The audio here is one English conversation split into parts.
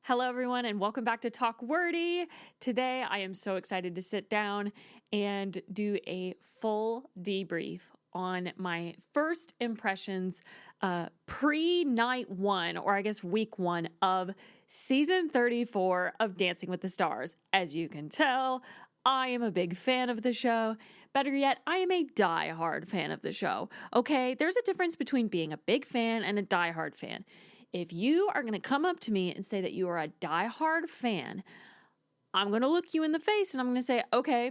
Hello, everyone, and welcome back to Talk Wordy. Today, I am so excited to sit down and do a full debrief on my first impressions pre-night one, or I guess week one of season 34 of Dancing with the Stars. As you can tell, I am a big fan of the show. Better yet, I am a die-hard fan of the show. Okay, there's a difference between being a big fan and a die-hard fan. If you are going to come up to me and say that you are a die-hard fan, I'm going to look you in the face and I'm going to say, okay,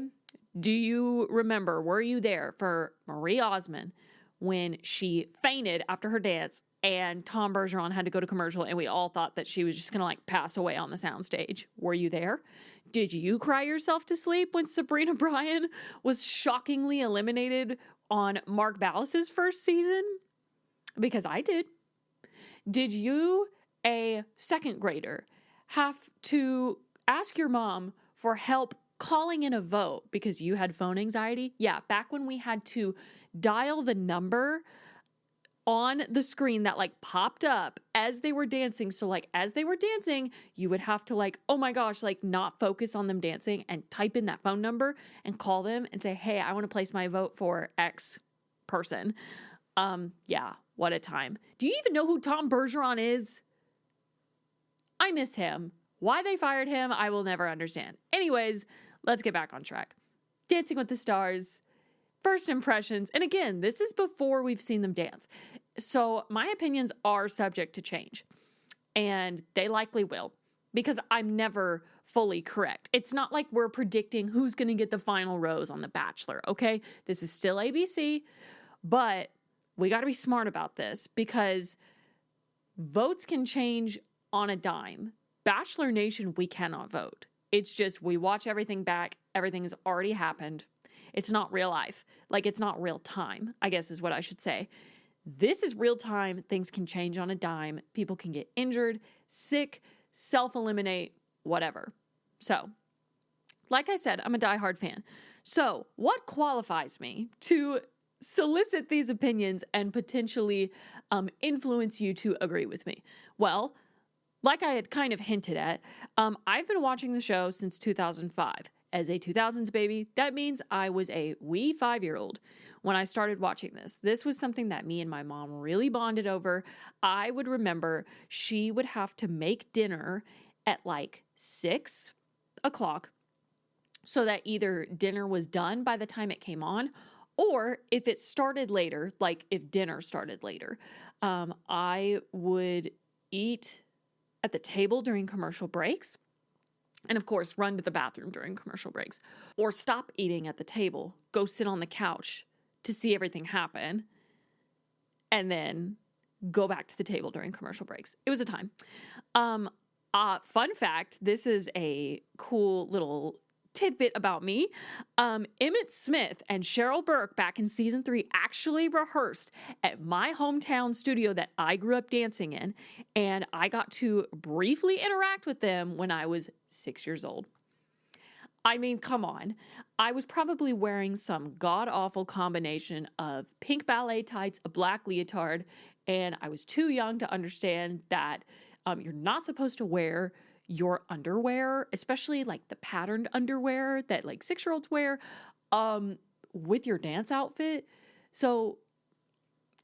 do you remember, were you there for Marie Osmond when she fainted after her dance and Tom Bergeron had to go to commercial and we all thought that she was just going to pass away on the soundstage? Were you there? Did you cry yourself to sleep when Sabrina Bryan was shockingly eliminated on Mark Ballas's first season? Because I did. Did you, a second grader, have to ask your mom for help calling in a vote because you had phone anxiety? Yeah, back when we had to dial the number on the screen that popped up as they were dancing. So as they were dancing, you would have to oh my gosh, not focus on them dancing and type in that phone number and call them and say, hey, I want to place my vote for X person. Yeah, what a time. Do you even know who Tom Bergeron is? I miss him. Why they fired him, I will never understand. Anyways, let's get back on track. Dancing with the Stars, first impressions. And again, this is before we've seen them dance. So my opinions are subject to change. And they likely will. Because I'm never fully correct. It's not like we're predicting who's going to get the final rose on The Bachelor, okay? This is still ABC. But we got to be smart about this because votes can change on a dime. Bachelor Nation, we cannot vote. It's just we watch everything back. Everything has already happened. It's not real life. It's not real time, I guess is what I should say. This is real time. Things can change on a dime. People can get injured, sick, self-eliminate, whatever. So, like I said, I'm a diehard fan. So, what qualifies me to solicit these opinions and potentially influence you to agree with me? Well, like I had kind of hinted at, I've been watching the show since 2005. As a 2000s baby, that means I was a wee 5-year-old when I started watching this. This was something that me and my mom really bonded over. I would remember she would have to make dinner at 6 o'clock so that either dinner was done by the time it came on, or if it started later, if dinner started later, I would eat at the table during commercial breaks. And of course, run to the bathroom during commercial breaks. Or stop eating at the table, go sit on the couch to see everything happen, and then go back to the table during commercial breaks. It was a time. Fun fact, this is a cool little tidbit about me. Emmett Smith and Cheryl Burke back in season 3 actually rehearsed at my hometown studio that I grew up dancing in, and I got to briefly interact with them when I was 6 years old. I mean, come on. I was probably wearing some god-awful combination of pink ballet tights, a black leotard, and I was too young to understand that you're not supposed to wear your underwear, especially the patterned underwear that 6-year-olds wear, with your dance outfit. So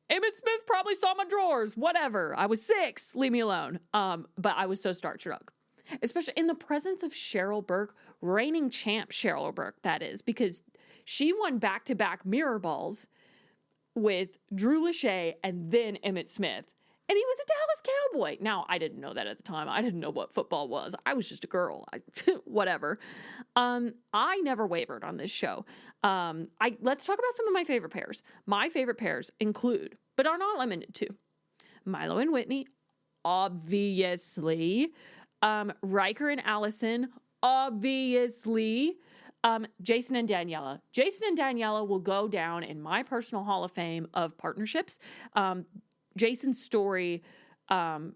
Emmett Smith probably saw my drawers, whatever. I was 6, leave me alone. But I was so starstruck, especially in the presence of Cheryl Burke, reigning champ Cheryl Burke, that is, because she won back-to-back mirror balls with Drew Lachey and then Emmett Smith. And he was a Dallas Cowboy. Now, I didn't know that at the time. I didn't know what football was. I was just a girl. Whatever. I never wavered on this show. Let's talk about some of my favorite pairs. My favorite pairs include, but are not limited to, Milo and Whitney, obviously. Riker and Allison, obviously. Jason and Daniela. Jason and Daniela will go down in my personal Hall of Fame of partnerships. Jason's story and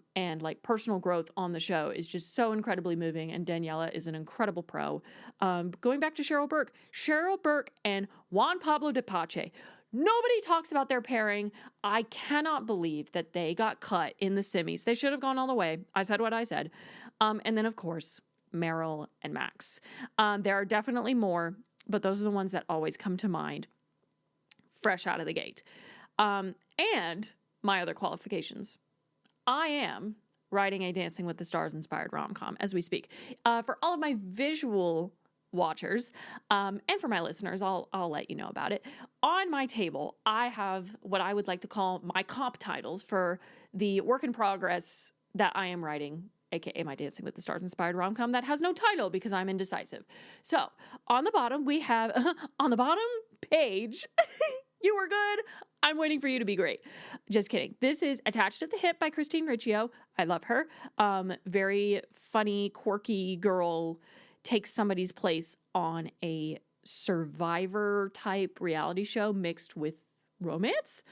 personal growth on the show is just so incredibly moving, and Daniela is an incredible pro. Going back to Cheryl Burke and Juan Pablo de Pache. Nobody talks about their pairing. I cannot believe that they got cut in the semis. They should have gone all the way. I said what I said. And then, of course, Meryl and Max. There are definitely more, but those are the ones that always come to mind fresh out of the gate. And my other qualifications. I am writing a Dancing with the Stars inspired rom-com as we speak. For all of my visual watchers, and for my listeners, I'll let you know about it. On my table, I have what I would like to call my comp titles for the work in progress that I am writing, aka my Dancing with the Stars inspired rom-com that has no title because I'm indecisive. So on the bottom, we have on the bottom page, you were good. I'm waiting for you to be great. Just kidding. This is Attached at the Hip by Christine Riccio. I love her. Very funny, quirky girl, takes somebody's place on a Survivor type reality show mixed with romance.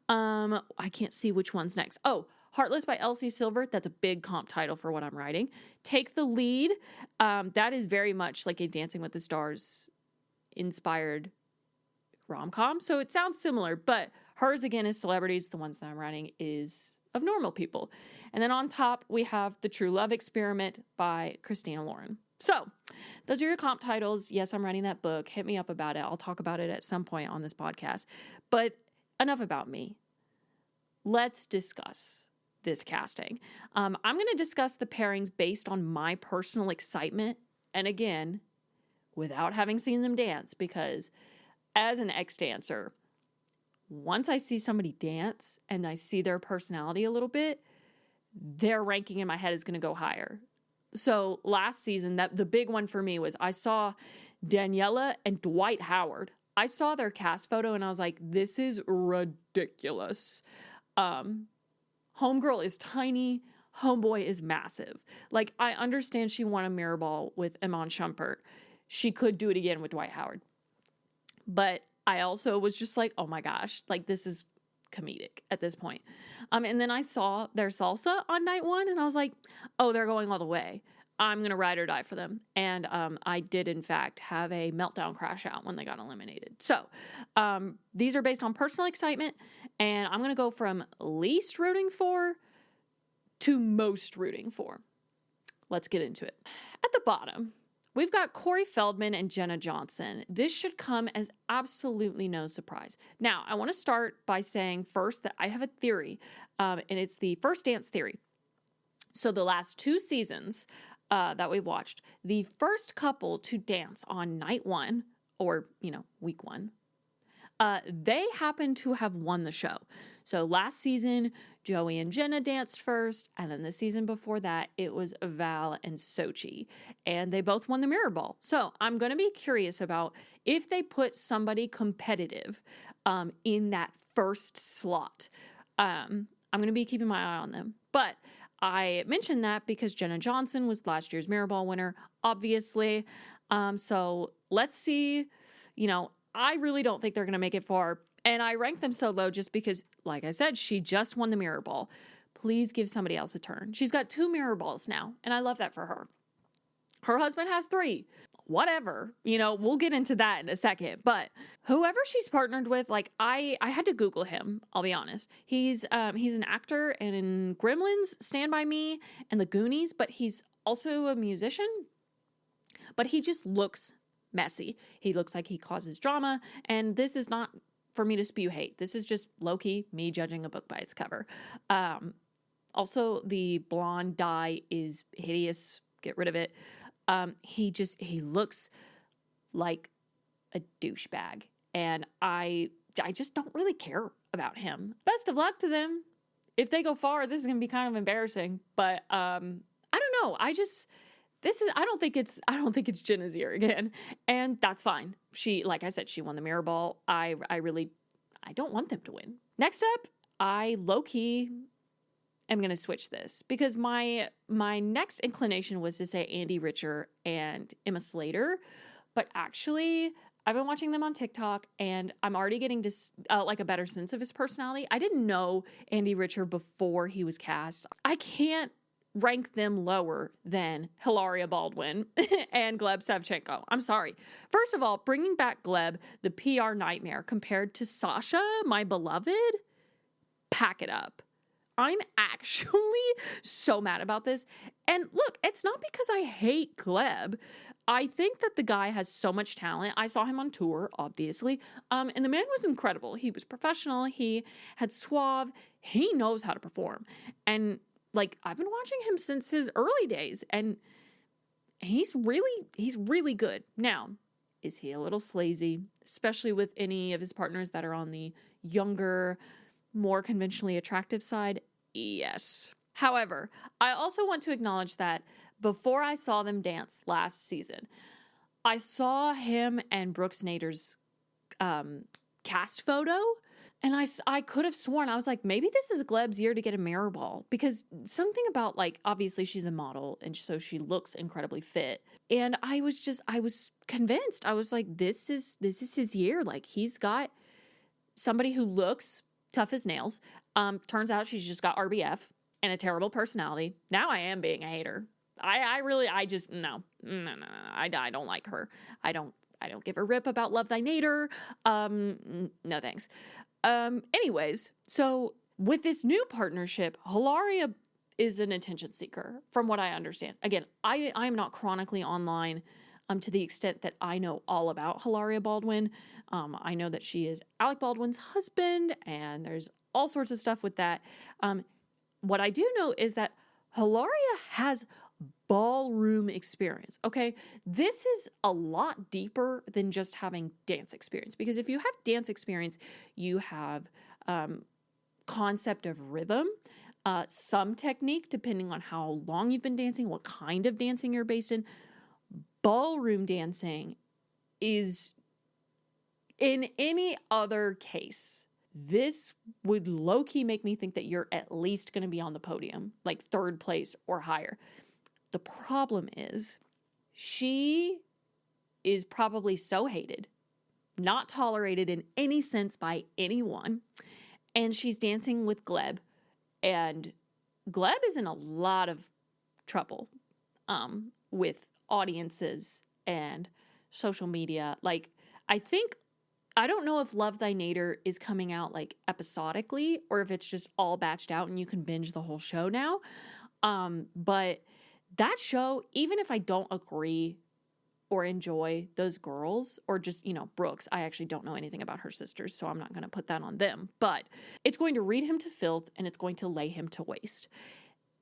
I can't see which one's next. Oh, Heartless by Elsie Silver. That's a big comp title for what I'm writing. Take the Lead. That is very much like a Dancing with the Stars inspired rom-com. So it sounds similar, but hers again is celebrities. The ones that I'm writing is of normal people. And then on top, we have The True Love Experiment by Christina Lauren. So those are your comp titles. Yes, I'm writing that book. Hit me up about it. I'll talk about it at some point on this podcast. But enough about me. Let's discuss this casting. I'm going to discuss the pairings based on my personal excitement. And again, without having seen them dance, because as an ex-dancer, once I see somebody dance and I see their personality a little bit, their ranking in my head is going to go higher. So last season, that the big one for me was I saw Daniela and Dwight Howard. I saw their cast photo and I was like, this is ridiculous. Homegirl is tiny. Homeboy is massive. Like, I understand she won a mirror ball with Iman Shumpert. She could do it again with Dwight Howard. But I also was just like, oh my gosh, like this is comedic at this point. And then I saw their salsa on night one and I was like, oh, they're going all the way. I'm going to ride or die for them. And I did, in fact, have a meltdown crash out when they got eliminated. So these are based on personal excitement. And I'm going to go from least rooting for to most rooting for. Let's get into it. At the bottom, we've got Corey Feldman and Jenna Johnson. This should come as absolutely no surprise. Now, I want to start by saying first that I have a theory, and it's the first dance theory. So the last two seasons that we've watched, the first couple to dance on night one, or, week one, they happen to have won the show. So last season, Joey and Jenna danced first, and then the season before that, it was Val and Sochi, and they both won the mirror ball. So I'm going to be curious about if they put somebody competitive in that first slot. I'm going to be keeping my eye on them. But I mentioned that because Jenna Johnson was last year's mirror ball winner, obviously. So let's see. I really don't think they're going to make it far. And I rank them so low just because, like I said, she just won the mirror ball. Please give somebody else a turn. She's got 2 mirror balls now, and I love that for her. Her husband has 3. Whatever. We'll get into that in a second. But whoever she's partnered with, like, I had to Google him, I'll be honest. He's an actor and in Gremlins, Stand By Me, and The Goonies, but he's also a musician. But he just looks messy. He looks like he causes drama, and this is not for me to spew hate. This is just low-key me judging a book by its cover. Also, the blonde dye is hideous. Get rid of it. He looks like a douchebag, and I just don't really care about him. Best of luck to them. If they go far, this is going to be kind of embarrassing, but I don't know. I don't think it's Jenna's year again, and that's fine. She, like I said, she won the mirror ball. I don't want them to win. Next up, I low-key am going to switch this because my next inclination was to say Andy Richer and Emma Slater, but actually I've been watching them on TikTok and I'm already getting a better sense of his personality. I didn't know Andy Richer before he was cast. I can't rank them lower than Hilaria Baldwin and Gleb Savchenko. I'm sorry. First of all, bringing back Gleb, the PR nightmare, compared to Sasha, my beloved, pack it up. I'm actually so mad about this. And look, it's not because I hate Gleb. I think that the guy has so much talent. I saw him on tour, obviously. And the man was incredible. He was professional. He had suave. He knows how to perform. And like, I've been watching him since his early days, and he's really good. Now, is he a little slazy, especially with any of his partners that are on the younger, more conventionally attractive side? Yes. However, I also want to acknowledge that before I saw them dance last season, I saw him and Brooks Nader's cast photo, and I could have sworn, I was like, maybe this is Gleb's year to get a mirror ball, because something about, like, obviously she's a model, and so she looks incredibly fit. And I was convinced. I was like, this is his year. Like, he's got somebody who looks tough as nails. Turns out she's just got RBF and a terrible personality. Now I am being a hater. I don't like her. I don't give a rip about Love Thy Nader. No thanks. Anyways, so with this new partnership, Hilaria is an attention seeker, from what I understand. Again, I am not chronically online to the extent that I know all about Hilaria Baldwin. I know that she is Alec Baldwin's husband, and there's all sorts of stuff with that. What I do know is that Hilaria has ballroom experience, okay? This is a lot deeper than just having dance experience, because if you have dance experience, you have concept of rhythm, some technique, depending on how long you've been dancing, what kind of dancing you're based in. Ballroom dancing is, in any other case, this would low-key make me think that you're at least going to be on the podium, like third place or higher. The problem is, she is probably so hated, not tolerated in any sense by anyone, and she's dancing with Gleb, and Gleb is in a lot of trouble with audiences and social media. Like, I don't know if Love Thy Nader is coming out like episodically, or if it's just all batched out and you can binge the whole show now. But that show, even if I don't agree or enjoy those girls, or just, Brooks, I actually don't know anything about her sisters, so I'm not going to put that on them, but it's going to read him to filth, and it's going to lay him to waste.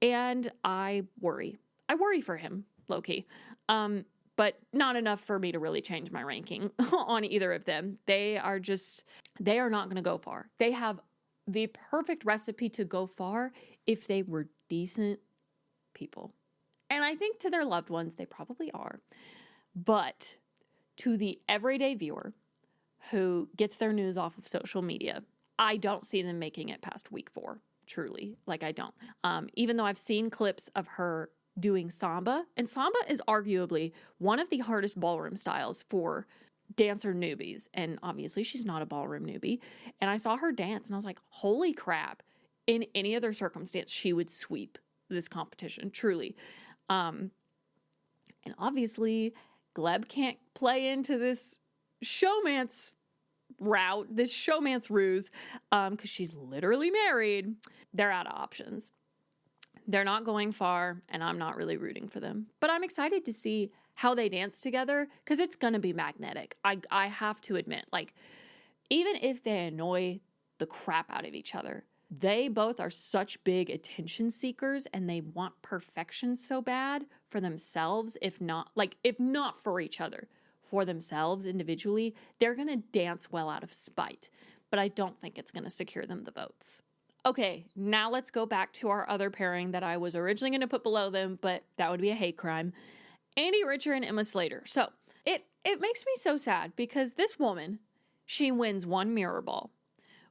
And I worry for him, low-key. But not enough for me to really change my ranking on either of them. They are not going to go far. They have the perfect recipe to go far if they were decent people. And I think to their loved ones, they probably are. But to the everyday viewer who gets their news off of social media, I don't see them making it past week 4, truly. Like, I don't. Even though I've seen clips of her doing samba, and samba is arguably one of the hardest ballroom styles for dancer newbies, and obviously she's not a ballroom newbie, and I saw her dance and I was like, holy crap, in any other circumstance she would sweep this competition, truly. And obviously Gleb can't play into this showmance route, this showmance ruse, because she's literally married. They're out of options. They're not going far, and I'm not really rooting for them. But I'm excited to see how they dance together, because it's going to be magnetic. I have to admit, like, even if they annoy the crap out of each other, they both are such big attention seekers, and they want perfection so bad for themselves, if not for each other, for themselves individually. They're going to dance well out of spite, but I don't think it's going to secure them the votes. Okay, now let's go back to our other pairing that I was originally going to put below them, but that would be a hate crime. Andy Richer and Emma Slater. So it makes me so sad, because this woman, she wins one mirror ball,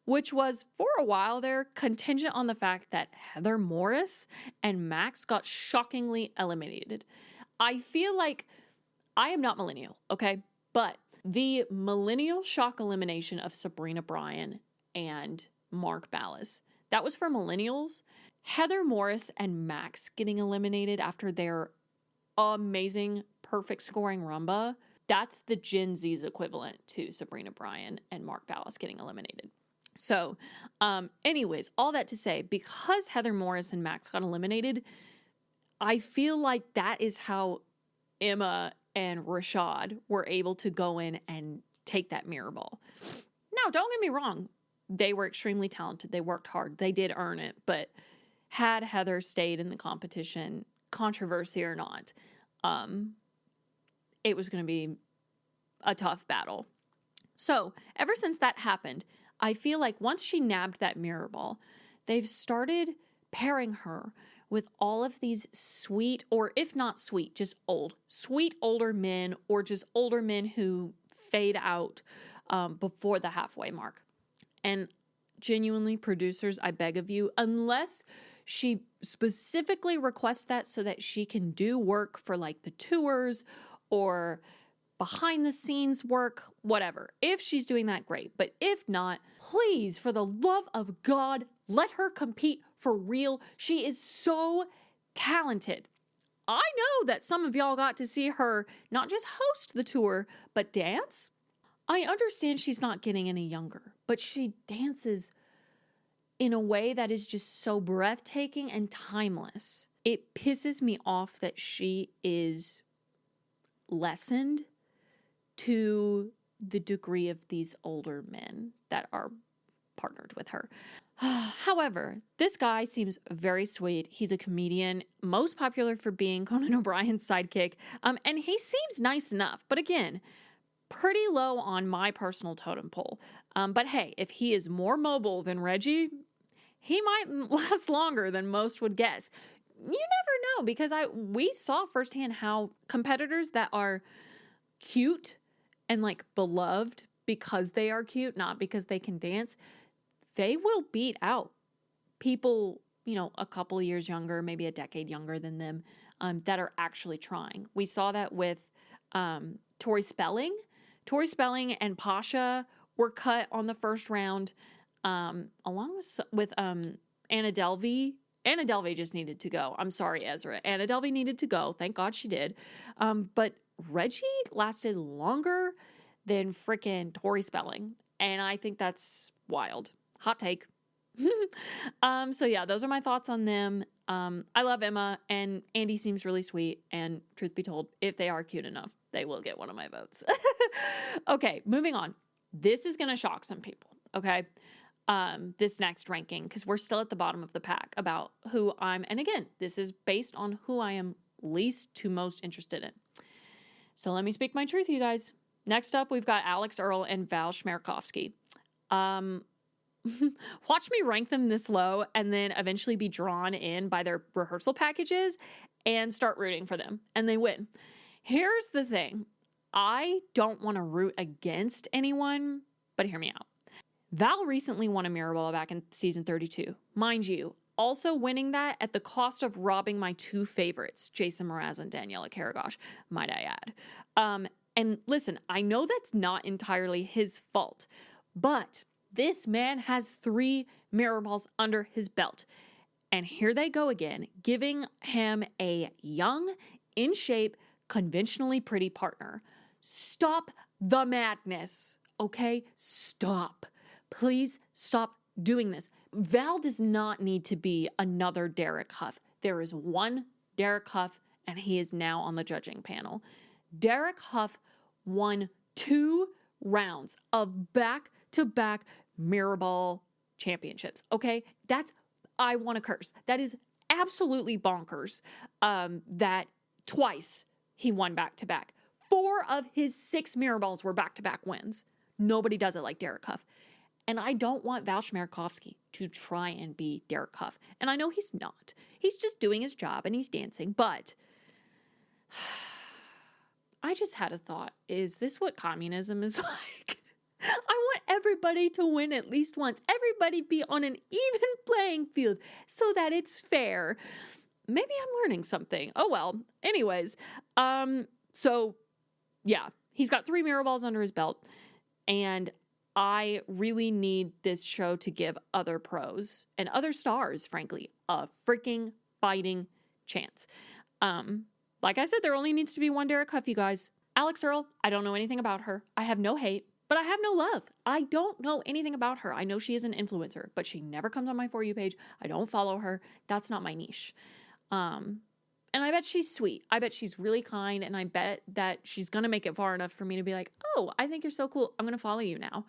which was, for a while there, contingent on the fact that Heather Morris and Max got shockingly eliminated. I feel like, I am not millennial, okay? But the millennial shock elimination of Sabrina Bryan and Mark Ballas, That was for millennials. Heather Morris and Max getting eliminated after their amazing, perfect scoring rumba. That's the Gen Z's equivalent to Sabrina Bryan and Mark Ballas getting eliminated. So, anyways, all that to say, because Heather Morris and Max got eliminated, I feel like that is how Emma and Rashad were able to go in and take that mirror ball. Now, don't get me wrong. They were extremely talented. They worked hard. They did earn it. But had Heather stayed in the competition, controversy or not, it was going to be a tough battle. So ever since that happened, I feel like once she nabbed that mirror ball, they've started pairing her with all of these sweet, or if not sweet, just sweet older men, or just older men who fade out before the halfway mark. And genuinely, producers, I beg of you, unless she specifically requests that so that she can do work for like the tours or behind the scenes work, whatever. If she's doing that, great. But if not, please, for the love of God, let her compete for real. She is so talented. I know that some of y'all got to see her not just host the tour, but dance. I understand she's not getting any younger, but she dances in a way that is just so breathtaking and timeless. It pisses me off that she is lessened to the degree of these older men that are partnered with her. However, this guy seems very sweet. He's a comedian, most popular for being Conan O'Brien's sidekick, and he seems nice enough. But again, pretty low on my personal totem pole. But hey, if he is more mobile than Reggie, he might last longer than most would guess. You never know, because we saw firsthand how competitors that are cute and like beloved because they are cute, not because they can dance, they will beat out people, a couple of years younger, maybe a decade younger than them, that are actually trying. We saw that with Tori Spelling. Tori Spelling and Pasha were cut on the first round, along with Anna Delvey. Anna Delvey just needed to go. I'm sorry, Ezra. Anna Delvey needed to go. Thank God she did. But Reggie lasted longer than frickin' Tori Spelling. And I think that's wild. Hot take. So yeah, those are my thoughts on them. I love Emma, and Andy seems really sweet. And truth be told, if they are cute enough, they will get one of my votes. Okay, moving on. This is going to shock some people, okay? This next ranking, because we're still at the bottom of the pack about who and again, this is based on who I am least to most interested in. So let me speak my truth, you guys. Next up, we've got Alex Earl and Val Schmerkovsky. Watch me rank them this low and then eventually be drawn in by their rehearsal packages and start rooting for them, and they win. Here's the thing. I don't want to root against anyone, but hear me out. Val recently won a mirror ball back in season 32. Mind you, also winning that at the cost of robbing my two favorites, Jason Mraz and Daniela Karagosh, might I add. And listen, I know that's not entirely his fault, but this man has 3 mirror balls under his belt. And here they go again, giving him a young, in shape, conventionally pretty partner. Stop the madness, okay? Stop. Please stop doing this. Val does not need to be another Derek Huff. There is one Derek Huff, and he is now on the judging panel. Derek Huff won 2 rounds of back-to-back mirror ball championships, okay? I want to curse. That is absolutely bonkers that twice he won back-to-back. 4 of his 6 mirror balls were back-to-back wins. Nobody does it like Derek Huff. And I don't want Val Schmerkovsky to try and be Derek Huff. And I know he's not. He's just doing his job and he's dancing. But I just had a thought. Is this what communism is like? I want everybody to win at least once. Everybody be on an even playing field so that it's fair. Maybe I'm learning something. Oh, well. Anyways, so yeah, he's got 3 mirror balls under his belt. And I really need this show to give other pros and other stars, frankly, a freaking fighting chance. Like I said, there only needs to be one Derek Huff, you guys. Alex Earl, I don't know anything about her. I have no hate, but I have no love. I don't know anything about her. I know she is an influencer, but she never comes on my For You page. I don't follow her. That's not my niche. And I bet she's sweet. I bet she's really kind. And I bet that she's going to make it far enough for me to be like, oh, I think you're so cool. I'm going to follow you now.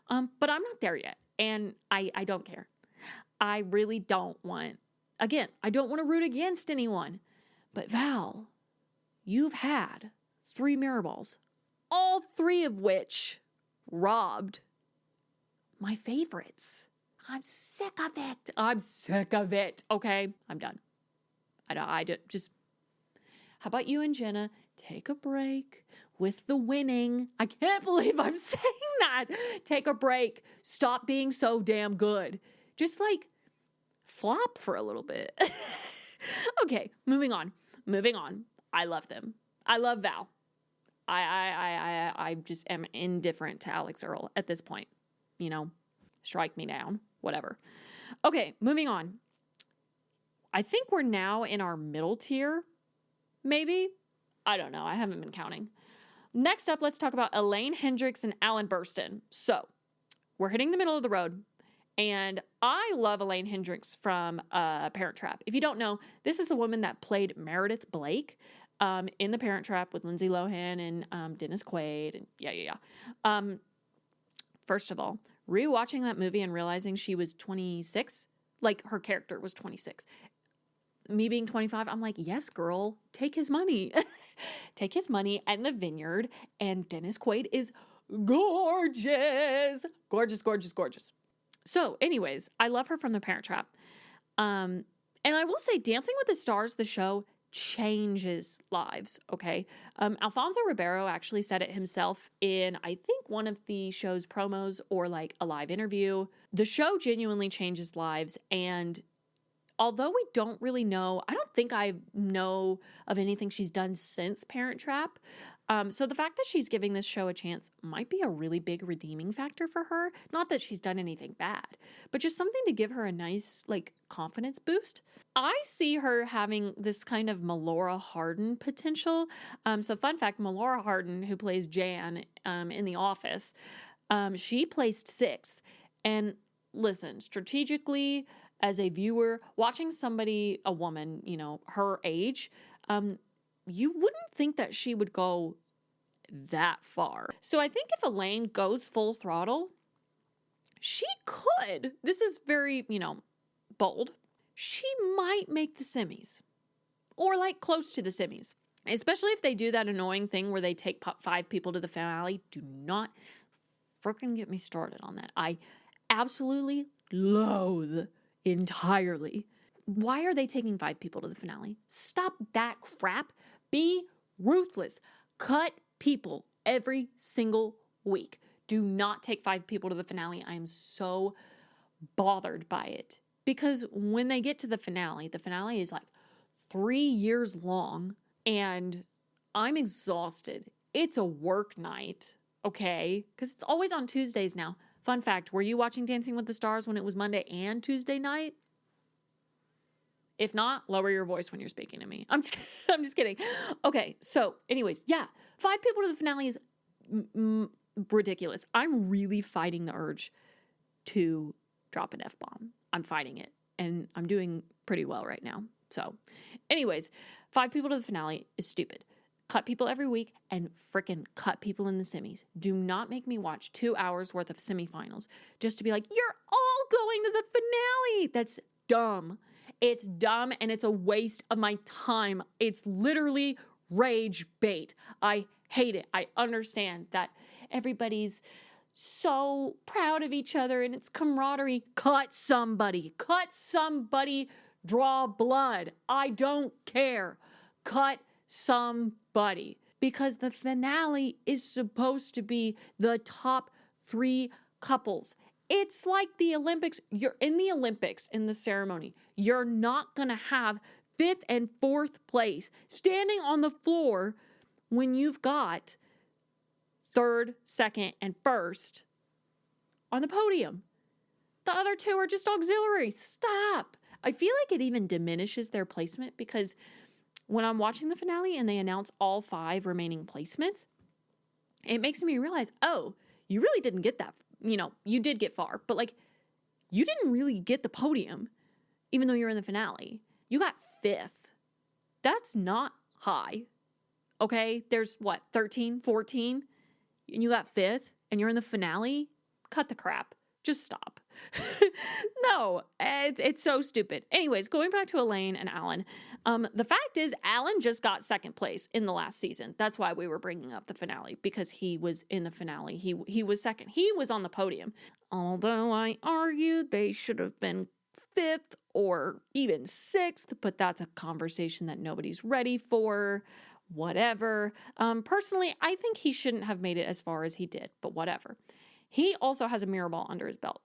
But I'm not there yet. And I don't care. I really don't want, again, I don't want to root against anyone. But Val, you've had 3 mirror balls, all 3 of which robbed my favorites. I'm sick of it. I'm sick of it. Okay, I'm done. I just, how about you and Jenna take a break with the winning? I can't believe I'm saying that. Take a break. Stop being so damn good. Just like flop for a little bit. Okay, moving on. I love them. I love Val. I just am indifferent to Alex Earl at this point. You know, strike me down, whatever. Okay, moving on. I think we're now in our middle tier, maybe. I don't know. I haven't been counting. Next up, let's talk about Elaine Hendricks and Alan Burstyn. So we're hitting the middle of the road. And I love Elaine Hendricks from Parent Trap. If you don't know, this is the woman that played Meredith Blake in The Parent Trap with Lindsay Lohan and Dennis Quaid. And yeah. First of all, rewatching that movie and realizing she was 26, like her character was 26. Me being 25, I'm like, yes, girl, take his money. Take his money and the vineyard. And Dennis Quaid is gorgeous. Gorgeous. So anyways, I love her from The Parent Trap. And I will say Dancing with the Stars, the show, changes lives, okay? Alfonso Ribeiro actually said it himself in, I think, one of the show's promos or like a live interview. The show genuinely changes lives, and although we don't really know, I don't think I know of anything she's done since Parent Trap. So the fact that she's giving this show a chance might be a really big redeeming factor for her. Not that she's done anything bad, but just something to give her a nice, like, confidence boost. I see her having this kind of Melora Hardin potential. So fun fact, Melora Hardin, who plays Jan in The Office, she placed 6th. And listen, strategically, as a viewer, watching somebody, a woman, you know, her age, you wouldn't think that she would go that far. So I think if Elaine goes full throttle, she could, this is very, you know, bold, she might make the semis or like close to the semis, especially if they do that annoying thing where they take 5 people to the finale. Do not freaking get me started on that. I absolutely loathe entirely. Why are they taking 5 people to the finale? Stop that crap. Be ruthless. Cut people every single week. Do not take 5 people to the finale. I am so bothered by it. Because when they get to the finale is like 3 years long and I'm exhausted. It's a work night, okay? Because it's always on Tuesdays now. Fun fact, were you watching Dancing with the Stars when it was Monday and Tuesday night? If not, lower your voice when you're speaking to me. I'm just kidding. Okay, so anyways, yeah, 5 people to the finale is ridiculous. I'm really fighting the urge to drop an F-bomb. I'm fighting it, and I'm doing pretty well right now. So anyways, 5 people to the finale is stupid. Cut people every week and frickin' cut people in the semis. Do not make me watch 2 hours worth of semifinals just to be like, you're all going to the finale. That's dumb. It's dumb and it's a waste of my time. It's literally rage bait. I hate it. I understand that everybody's so proud of each other and it's camaraderie. Cut somebody. Draw blood. I don't care. Cut somebody. Because the finale is supposed to be the top 3 couples. It's like the Olympics. You're in the Olympics in the ceremony. You're not going to have 5th and 4th place standing on the floor when you've got 3rd, 2nd, and 1st on the podium. The other two are just auxiliary. Stop. I feel like it even diminishes their placement because when I'm watching the finale and they announce all 5 remaining placements, it makes me realize, oh, you really didn't get that. You did get far, but like, you didn't really get the podium, even though you're in the finale. You got 5th. That's not high. Okay, there's 13, 14, and you got 5th, and you're in the finale? Cut the crap. Just stop. No, it's so stupid. Anyways, going back to Elaine and Alan, the fact is Alan just got 2nd place in the last season. That's why we were bringing up the finale, because he was in the finale. He was 2nd. He was on the podium. Although I argued they should have been 5th or even 6th, but that's a conversation that nobody's ready for. Whatever. Personally, I think he shouldn't have made it as far as he did, but whatever. He also has a mirror ball under his belt,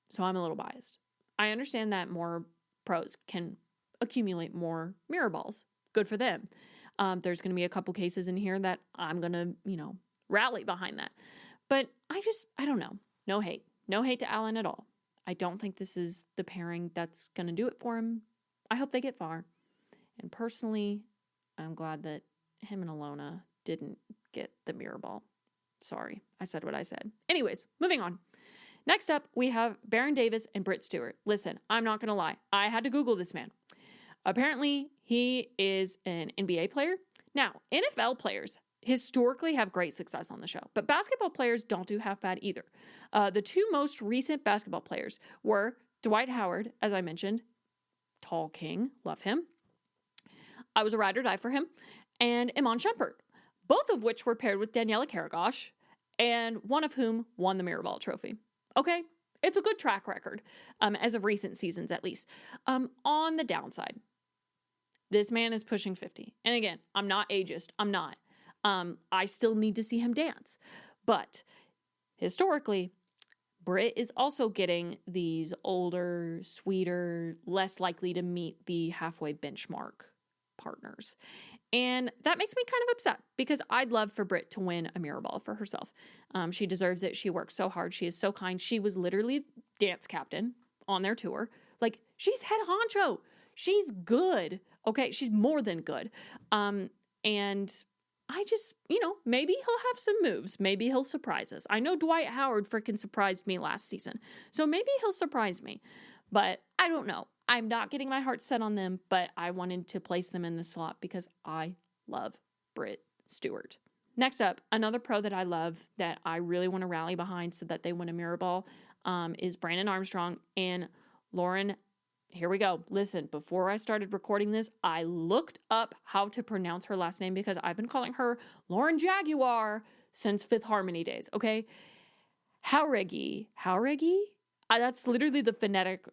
so I'm a little biased. I understand that more pros can accumulate more mirror balls. Good for them. There's going to be a couple cases in here that I'm going to, rally behind that. But I don't know. No hate. No hate to Alan at all. I don't think this is the pairing that's going to do it for him. I hope they get far. And personally, I'm glad that him and Alona didn't get the mirror ball. Sorry, I said what I said. Anyways, moving on. Next up, we have Baron Davis and Britt Stewart. Listen, I'm not going to lie. I had to Google this man. Apparently, he is an NBA player. Now, NFL players historically have great success on the show, but basketball players don't do half bad either. The 2 most recent basketball players were Dwight Howard, as I mentioned, tall king, love him. I was a ride or die for him, and Iman Shumpert, both of which were paired with Daniela Karagosh, and one of whom won the Mirror Ball trophy. Okay, it's a good track record, as of recent seasons at least. On the downside, this man is pushing 50. And again, I'm not ageist. I'm not. I still need to see him dance. But historically, Britt is also getting these older, sweeter, less likely to meet the halfway benchmark partners. And that makes me kind of upset because I'd love for Britt to win a mirror ball for herself. She deserves it. She works so hard. She is so kind. She was literally dance captain on their tour. Like, she's head honcho. She's good. Okay, she's more than good. And I just, maybe he'll have some moves. Maybe he'll surprise us. I know Dwight Howard freaking surprised me last season. So maybe he'll surprise me. But I don't know. I'm not getting my heart set on them, but I wanted to place them in the slot because I love Britt Stewart. Next up, another pro that I love that I really want to rally behind so that they win a mirror ball is Brandon Armstrong and Lauren. Here we go. Listen, before I started recording this, I looked up how to pronounce her last name because I've been calling her Lauren Jaguar since Fifth Harmony days, okay? Jauregui. That's literally the phonetic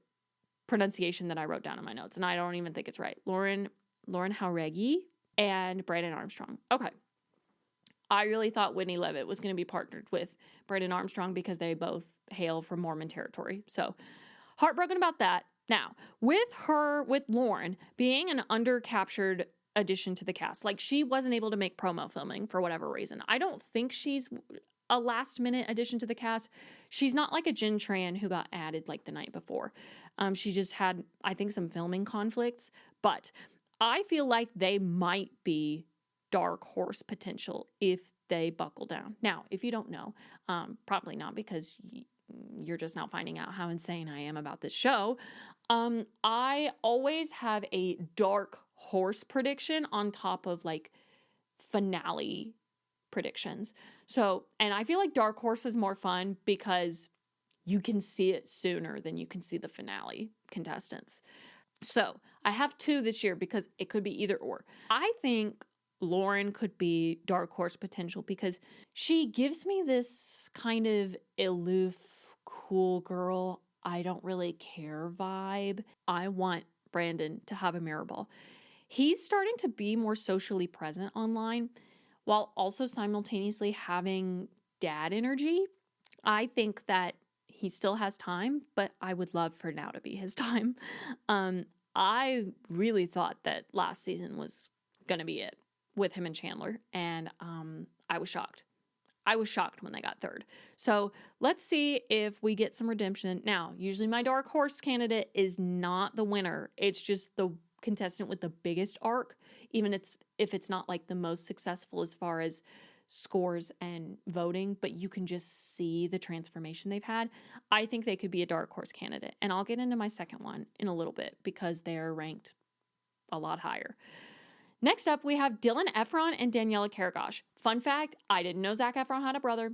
pronunciation that I wrote down in my notes, and I don't even think it's right. Lauren Jauregui and Brandon Armstrong. Okay. I really thought Whitney Levitt was going to be partnered with Brandon Armstrong because they both hail from Mormon territory. So heartbroken about that. Now, with Lauren being an under-captured addition to the cast, like she wasn't able to make promo filming for whatever reason. I don't think she's a last-minute addition to the cast. She's not like a Jen Tran who got added like the night before. She just had, I think, some filming conflicts. But I feel like they might be dark horse potential if they buckle down. Now, if you don't know, probably not because you're just now finding out how insane I am about this show. I always have a dark horse prediction on top of like finale predictions. So, and I feel like dark horse is more fun because you can see it sooner than you can see the finale contestants. So I have 2 this year because it could be either or. I think Lauren could be dark horse potential because she gives me this kind of aloof, cool girl, I don't really care vibe. I want Brandon to have a mirror ball. He's starting to be more socially present online while also simultaneously having dad energy. I think that he still has time, but I would love for now to be his time. I really thought that last season was going to be it with him and Chandler, and I was shocked. I was shocked when they got third. So let's see if we get some redemption. Now, usually my dark horse candidate is not the winner. It's just the contestant with the biggest arc, even if it's not like the most successful as far as scores and voting, but you can just see the transformation they've had. I think they could be a dark horse candidate. And I'll get into my second one in a little bit because they are ranked a lot higher. Next up, we have Dylan Efron and Daniela Karagosh. Fun fact, I didn't know Zac Efron had a brother.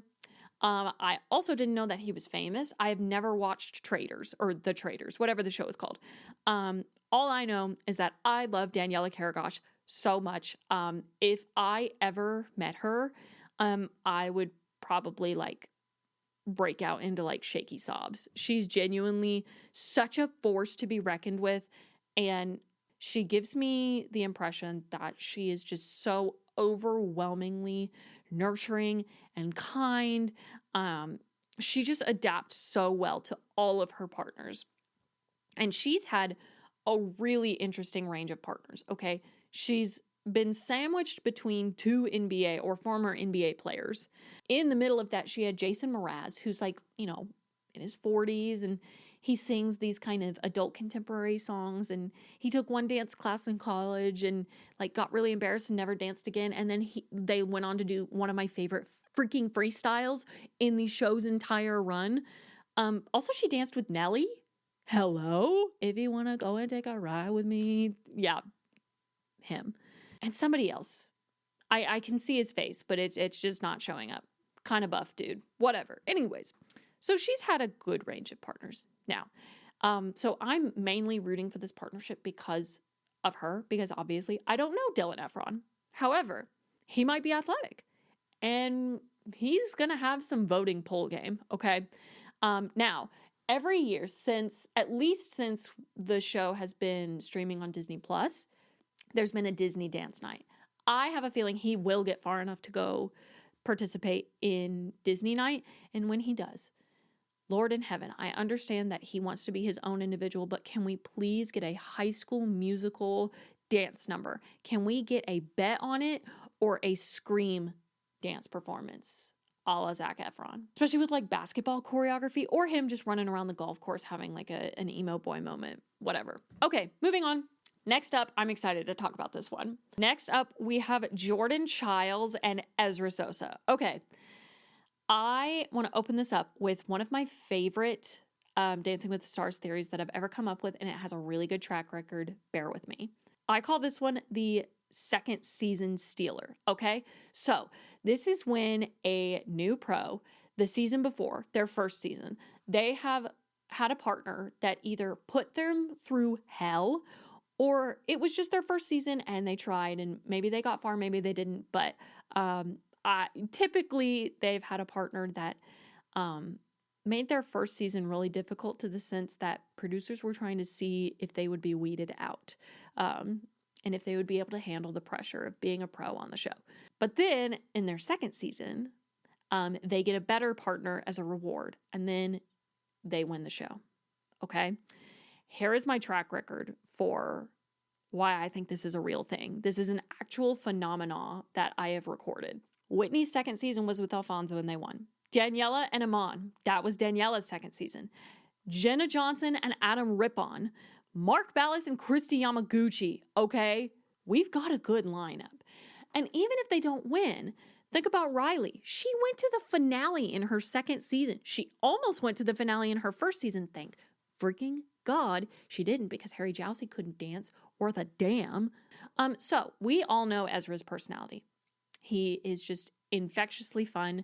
I also didn't know that he was famous. I have never watched Traitors or The Traitors, whatever the show is called. All I know is that I love Daniela Karagosh so much. If I ever met her, I would probably like break out into like shaky sobs. She's genuinely such a force to be reckoned with, and she gives me the impression that she is just so overwhelmingly nurturing and kind. She just adapts so well to all of her partners. And she's had a really interesting range of partners, okay? She's been sandwiched between two NBA or former NBA players. In the middle of that, she had Jason Mraz, who's like, in his 40s, and he sings these kind of adult contemporary songs, and he took one dance class in college and like got really embarrassed and never danced again. And then they went on to do one of my favorite freaking freestyles in the show's entire run. Also, she danced with Nelly. Hello? If you want to go and take a ride with me. Yeah, him. And somebody else. I can see his face, but it's just not showing up. Kind of buff dude. Whatever. Anyways, so she's had a good range of partners. Now, so I'm mainly rooting for this partnership because of her, because obviously I don't know Dylan Efron. However, he might be athletic, and he's going to have some voting poll game, okay? Now, every year since the show has been streaming on Disney Plus, there's been a Disney dance night. I have a feeling he will get far enough to go participate in Disney night, and when he does, Lord in heaven, I understand that he wants to be his own individual, but can we please get a High School Musical dance number? Can we get a bet on it or a Scream dance performance a la Zac Efron? Especially with like basketball choreography or him just running around the golf course having like an emo boy moment, whatever. Okay, moving on. Next up, I'm excited to talk about this one. Next up, we have Jordan Childs and Ezra Sosa. Okay. I want to open this up with one of my favorite Dancing with the Stars theories that I've ever come up with, and it has a really good track record. Bear with me. I call this one the second season stealer, okay? So this is when a new pro, the season before, their first season, they have had a partner that either put them through hell or it was just their first season and they tried and maybe they got far, maybe they didn't, but typically they've had a partner that made their first season really difficult to the sense that producers were trying to see if they would be weeded out and if they would be able to handle the pressure of being a pro on the show. But then in their second season, they get a better partner as a reward and then they win the show. Okay? Here is my track record for why I think this is a real thing. This is an actual phenomena that I have recorded. Whitney's second season was with Alfonso and they won. Daniela and Iman, that was Daniela's second season. Jenna Johnson and Adam Rippon. Mark Ballas and Christy Yamaguchi, okay? We've got a good lineup. And even if they don't win, think about Riley. She went to the finale in her second season. She almost went to the finale in her first season. Thank freaking God she didn't because Harry Jowsey couldn't dance worth a damn. So we all know Ezra's personality. He is just infectiously fun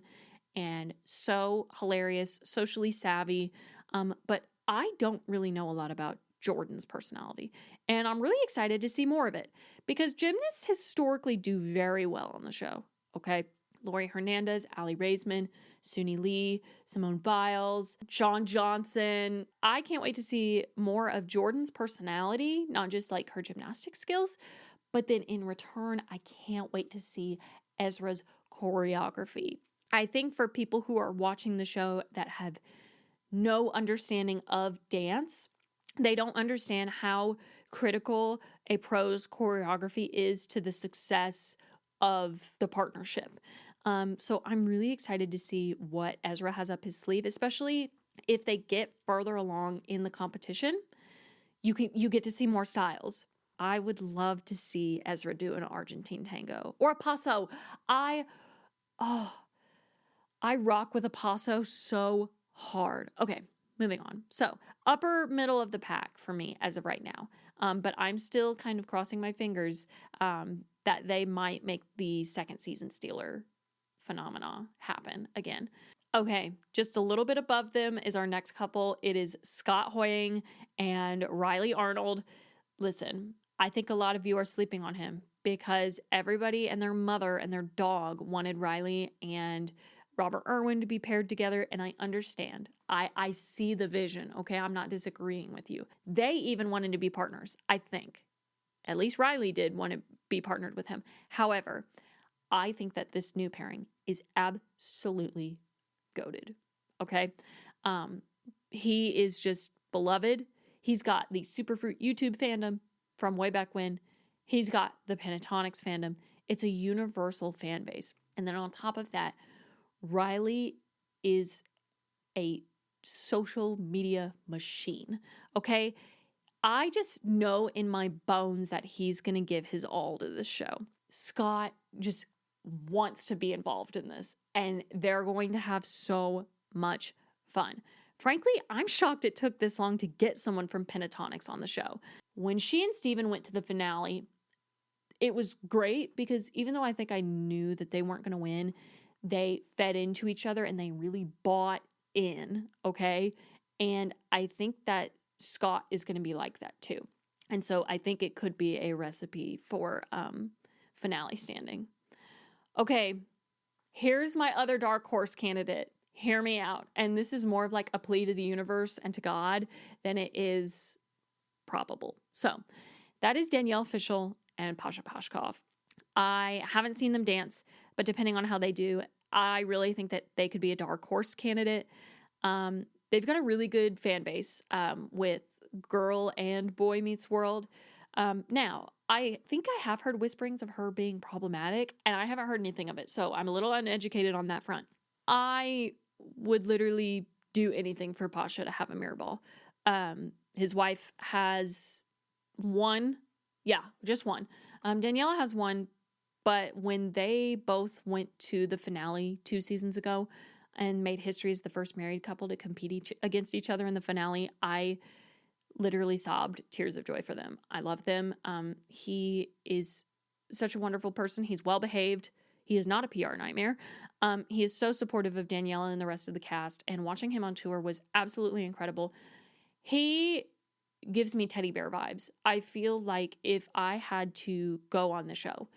and so hilarious, socially savvy. But I don't really know a lot about Jordan's personality. And I'm really excited to see more of it because gymnasts historically do very well on the show. Okay. Lori Hernandez, Allie Raisman, Suni Lee, Simone Biles, Shawn Johnson. I can't wait to see more of Jordan's personality, not just like her gymnastic skills, but then in return, I can't wait to see Ezra's choreography. I think for people who are watching the show that have no understanding of dance, they don't understand how critical a pro's choreography is to the success of the partnership. So I'm really excited to see what Ezra has up his sleeve, especially if they get further along in the competition. You get to see more styles. I would love to see Ezra do an Argentine tango or a paso. I oh, I rock with a paso so hard. Okay, moving on. So, upper middle of the pack for me as of right now. But I'm still kind of crossing my fingers that they might make the second season Steeler phenomena happen again. Okay, just a little bit above them is our next couple. It is Scott Hoying and Riley Arnold. Listen, I think a lot of you are sleeping on him because everybody and their mother and their dog wanted Riley and Robert Irwin to be paired together, and I understand. I see the vision, okay? I'm not disagreeing with you. They even wanted to be partners, I think. At least Riley did want to be partnered with him. However, I think that this new pairing is absolutely goated, okay? He is just beloved. He's got the Superfruit YouTube fandom from way back when. He's got the Pentatonics fandom. It's a universal fan base. And then on top of that, Riley is a social media machine, okay? I just know in my bones that he's going to give his all to this show. Scott just wants to be involved in this, and they're going to have so much fun. Frankly, I'm shocked it took this long to get someone from Pentatonics on the show. When she and Steven went to the finale, it was great because even though I think I knew that they weren't going to win, they fed into each other and they really bought in, okay? And I think that Scott is going to be like that too. And so I think it could be a recipe for finale standing. Okay, here's my other dark horse candidate. Hear me out. And this is more of like a plea to the universe and to God than it is probable. So that is Danielle Fishel and Pasha Pashkov. I haven't seen them dance, but depending on how they do, I really think that they could be a dark horse candidate. They've got a really good fan base with Girl and Boy Meets World. Now, I think I have heard whisperings of her being problematic, and I haven't heard anything of it, so I'm a little uneducated on that front. I would literally do anything for Pasha to have a mirror ball. His wife has one. Yeah, just one. Daniela has one, but when they both went to the finale 2 seasons ago and made history as the first married couple to compete against each other in the finale, I literally sobbed tears of joy for them. I love them. He is such a wonderful person. He's well behaved. He is not a PR nightmare. He is so supportive of Daniela and the rest of the cast, and watching him on tour was absolutely incredible. He gives me teddy bear vibes. I feel like if I had to go on the show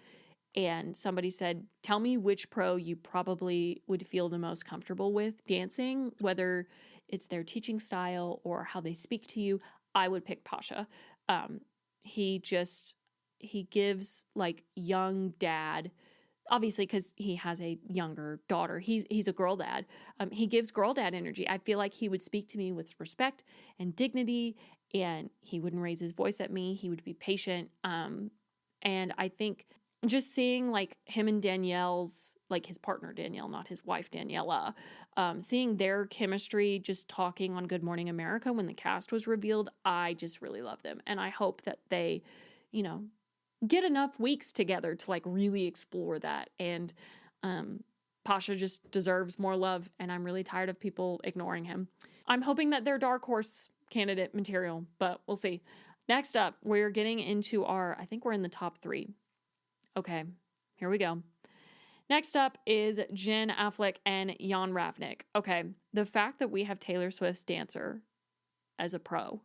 and somebody said, tell me which pro you probably would feel the most comfortable with dancing, whether it's their teaching style or how they speak to you, I would pick Pasha. He gives like young dad, obviously because he has a younger daughter. He's a girl dad. He gives girl dad energy. I feel like he would speak to me with respect and dignity, and he wouldn't raise his voice at me. He would be patient. And I think just seeing like him and Danielle's, like his partner Danielle, not his wife Daniela, seeing their chemistry just talking on Good Morning America when the cast was revealed, I just really love them. And I hope that they, get enough weeks together to like really explore that. And Pasha just deserves more love, and I'm really tired of people ignoring him. I'm hoping that they're dark horse candidate material, but we'll see. Next up, we're getting into I think we're in the top 3. Okay, here we go. Next up is Jen Affleck and Jan Ravnik. Okay, the fact that we have Taylor Swift's dancer as a pro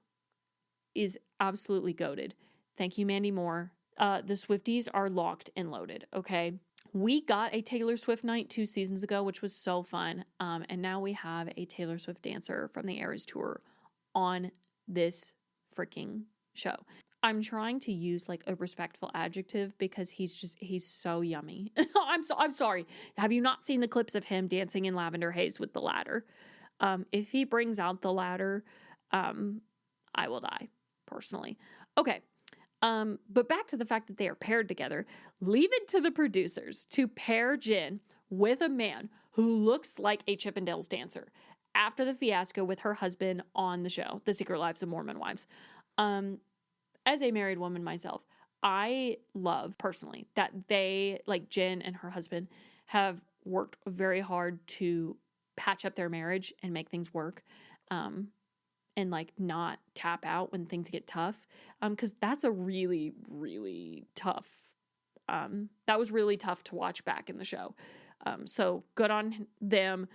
is absolutely goated. Thank you, Mandy Moore. The Swifties are locked and loaded, okay? We got a Taylor Swift night 2 seasons ago, which was so fun. And now we have a Taylor Swift dancer from the Eras Tour on this freaking show. I'm trying to use like a respectful adjective because he's so yummy. I'm sorry. Have you not seen the clips of him dancing in Lavender Haze with the ladder? If he brings out the ladder, I will die personally. Okay. But back to the fact that they are paired together. Leave it to the producers to pair Jen with a man who looks like a Chippendales dancer after the fiasco with her husband on the show, The Secret Lives of Mormon Wives. As a married woman myself, I love personally that they, like Jen and her husband, have worked very hard to patch up their marriage and make things work. And like not tap out when things get tough. Because that's a really, really tough, that was really tough to watch back in the show. So good on them.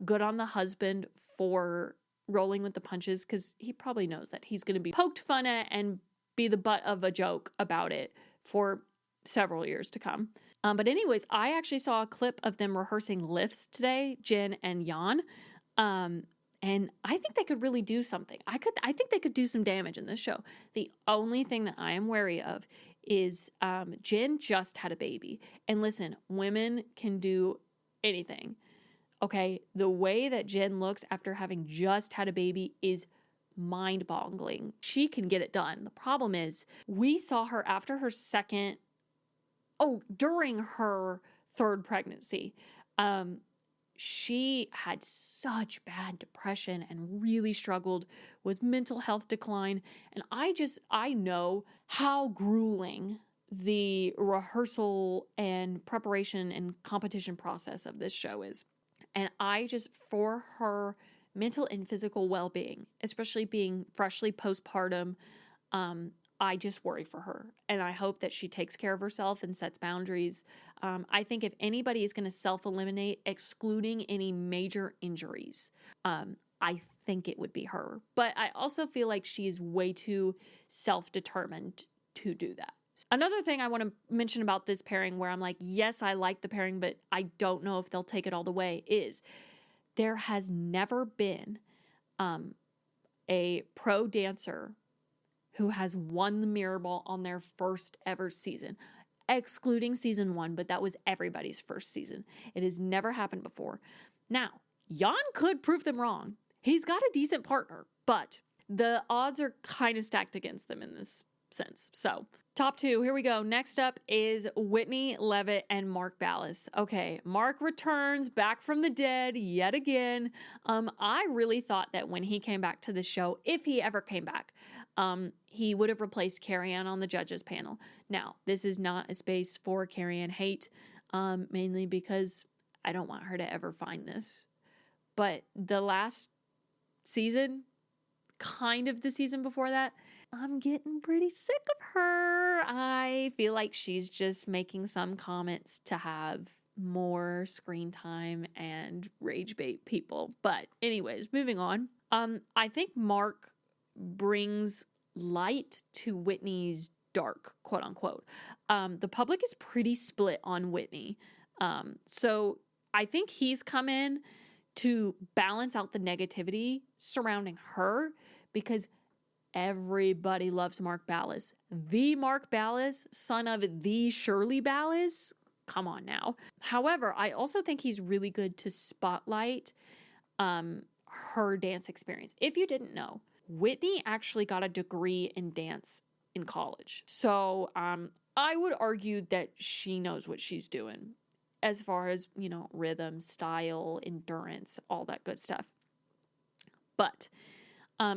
Good on the husband for rolling with the punches, because he probably knows that he's going to be poked fun at and be the butt of a joke about it for several years to come. But anyways, I actually saw a clip of them rehearsing lifts today, Jen and Jan. And I think they could really do something. I think they could do some damage in this show. The only thing that I am wary of is Jen just had a baby. And listen, women can do anything. Okay? The way that Jen looks after having just had a baby is mind-boggling. She can get it done. The problem is we saw her after her during her third pregnancy. She had such bad depression and really struggled with mental health decline. And I know how grueling the rehearsal and preparation and competition process of this show is. And for her mental and physical well-being, especially being freshly postpartum, I just worry for her, and I hope that she takes care of herself and sets boundaries. I think if anybody is going to self-eliminate, excluding any major injuries, I think it would be her. But I also feel like she's way too self-determined to do that. Another thing I want to mention about this pairing, where I'm like, yes, I like the pairing, but I don't know if they'll take it all the way, is there has never been a pro dancer who has won the mirror ball on their first ever season, excluding season 1, but that was everybody's first season. It has never happened before. Now, Jan could prove them wrong. He's got a decent partner, but the odds are kind of stacked against them in this sense. So, top 2, here we go. Next up is Whitney Levitt and Mark Ballas. Okay, Mark returns back from the dead yet again. I really thought that when he came back to the show, if he ever came back, he would have replaced Carrie-Anne on the judges panel. Now, this is not a space for Carrie-Anne hate, mainly because I don't want her to ever find this. But the last season, kind of the season before that, I'm getting pretty sick of her. I feel like she's just making some comments to have more screen time and rage bait people. But anyways, moving on. I think Mark brings light to Whitney's dark, quote unquote. The public is pretty split on Whitney. So I think he's come in to balance out the negativity surrounding her, because everybody loves Mark Ballas. The Mark Ballas, son of the Shirley Ballas. Come on now. However, I also think he's really good to spotlight her dance experience. If you didn't know, Whitney actually got a degree in dance in college. So I would argue that she knows what she's doing as far as, rhythm, style, endurance, all that good stuff. But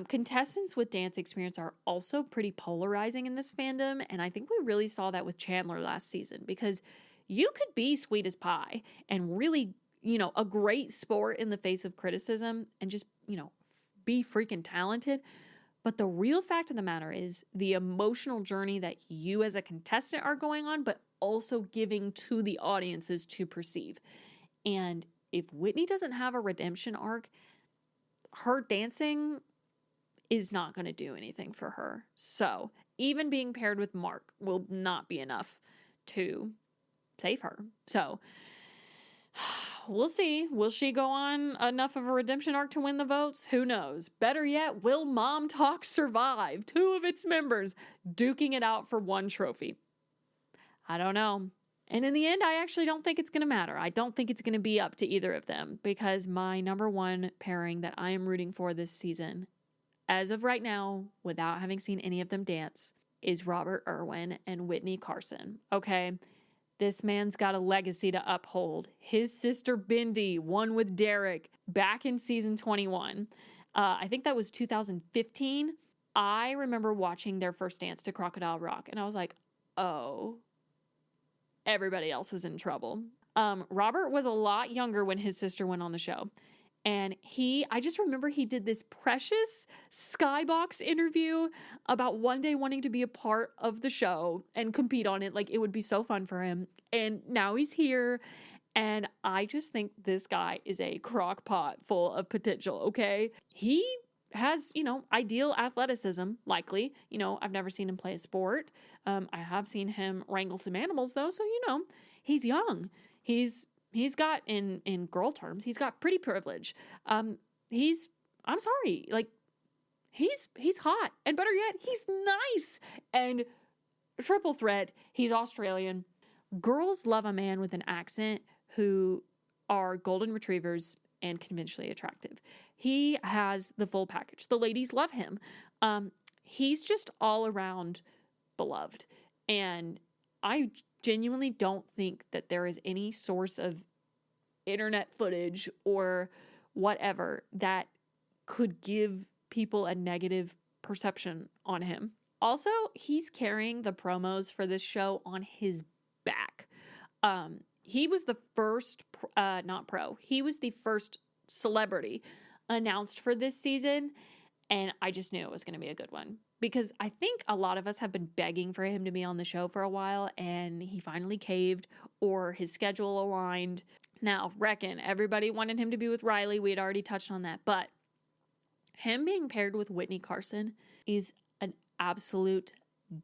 contestants with dance experience are also pretty polarizing in this fandom, and I think we really saw that with Chandler last season, because you could be sweet as pie and really, a great sport in the face of criticism and just, be freaking talented. But the real fact of the matter is the emotional journey that you as a contestant are going on, but also giving to the audiences to perceive. And if Whitney doesn't have a redemption arc, her dancing is not going to do anything for her. So even being paired with Mark will not be enough to save her. So we'll see. Will she go on enough of a redemption arc to win the votes? Who knows? Better yet, will Mom Talk survive 2 of its members duking it out for 1 trophy? I don't know. And in the end, I actually don't think it's going to matter. I don't think it's going to be up to either of them, because my number 1 pairing that I am rooting for this season, as of right now, without having seen any of them dance, is Robert Irwin and Whitney Carson. Okay? This man's got a legacy to uphold. His sister Bindi won with Derek back in season 21. I think that was 2015. I remember watching their first dance to Crocodile Rock, and I was like, oh, everybody else is in trouble. Robert was a lot younger when his sister went on the show. And I just remember he did this precious Skybox interview about one day wanting to be a part of the show and compete on it. Like, it would be so fun for him. And now he's here. And I just think this guy is a crock pot full of potential, okay? He has, ideal athleticism, likely. I've never seen him play a sport. I have seen him wrangle some animals, though. So, he's young. He's got, in girl terms, he's got pretty privilege. I'm sorry, like, he's hot. And better yet, he's nice. And triple threat, he's Australian. Girls love a man with an accent who are golden retrievers and conventionally attractive. He has the full package. The ladies love him. He's just all around beloved. And I genuinely don't think that there is any source of internet footage or whatever that could give people a negative perception on him. Also, he's carrying the promos for this show on his back. He was the first, he was the first celebrity announced for this season, and I just knew it was going to be a good one. Because I think a lot of us have been begging for him to be on the show for a while, and he finally caved, or his schedule aligned. Now, reckon everybody wanted him to be with Riley. We had already touched on that. But him being paired with Whitney Carson is an absolute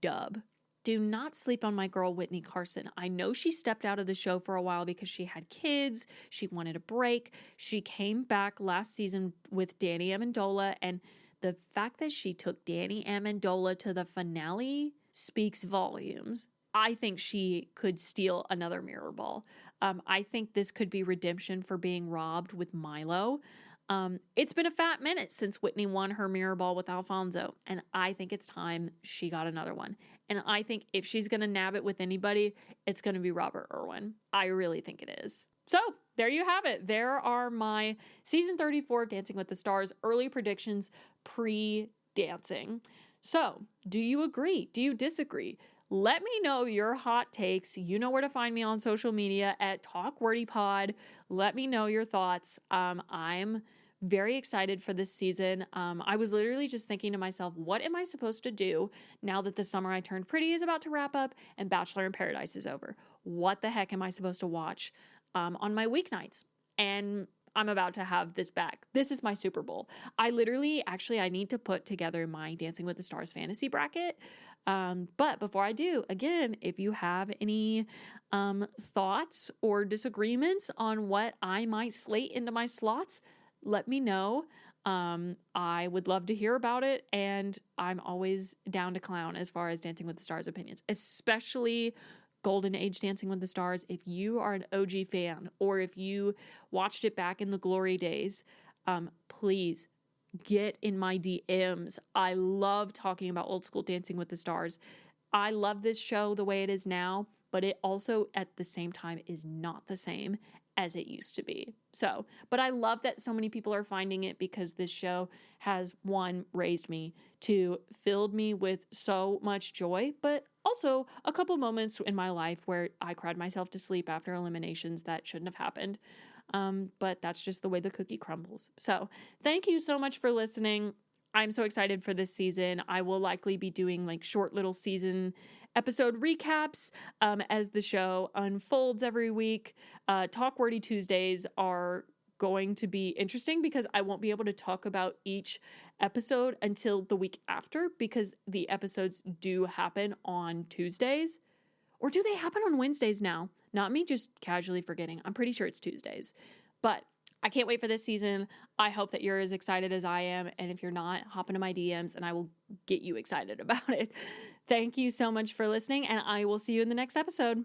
dub. Do not sleep on my girl, Whitney Carson. I know she stepped out of the show for a while because she had kids. She wanted a break. She came back last season with Danny Amendola, and the fact that she took Danny Amendola to the finale speaks volumes. I think she could steal another mirror ball. I think this could be redemption for being robbed with Milo. It's been a fat minute since Whitney won her mirror ball with Alfonso, and I think it's time she got another one. And I think if she's going to nab it with anybody, it's going to be Robert Irwin. I really think it is. So there you have it. There are my season 34 Dancing with the Stars early predictions pre-dancing. So do you agree? Do you disagree? Let me know your hot takes. You know where to find me on social media at TalkWordyPod. Let me know your thoughts. I'm very excited for this season. I was literally just thinking to myself, what am I supposed to do now that the Summer I Turned Pretty is about to wrap up and Bachelor in Paradise is over? What the heck am I supposed to watch on my weeknights? And I'm about to have this back. This is my Super Bowl. I need to put together my Dancing with the Stars fantasy bracket. But before I do, again, if you have any thoughts or disagreements on what I might slate into my slots, let me know. I would love to hear about it, and I'm always down to clown as far as Dancing with the Stars opinions, especially Golden Age Dancing with the Stars. If you are an OG fan, or if you watched it back in the glory days, please get in my DMs. I love talking about old school Dancing with the Stars. I love this show the way it is now, but it also at the same time is not the same as it used to be. But I love that so many people are finding it, because this show has, one, raised me, two, filled me with so much joy, but also a couple moments in my life where I cried myself to sleep after eliminations that shouldn't have happened. But that's just the way the cookie crumbles. So thank you so much for listening. I'm so excited for this season. I will likely be doing like short little season episode recaps as the show unfolds every week. Talk Wordy Tuesdays are going to be interesting because I won't be able to talk about each episode until the week after, because the episodes do happen on Tuesdays. Or do they happen on Wednesdays now? Not me just casually forgetting. I'm pretty sure it's Tuesdays. But I can't wait for this season. I hope that you're as excited as I am. And if you're not, hop into my DMs and I will get you excited about it. Thank you so much for listening, and I will see you in the next episode.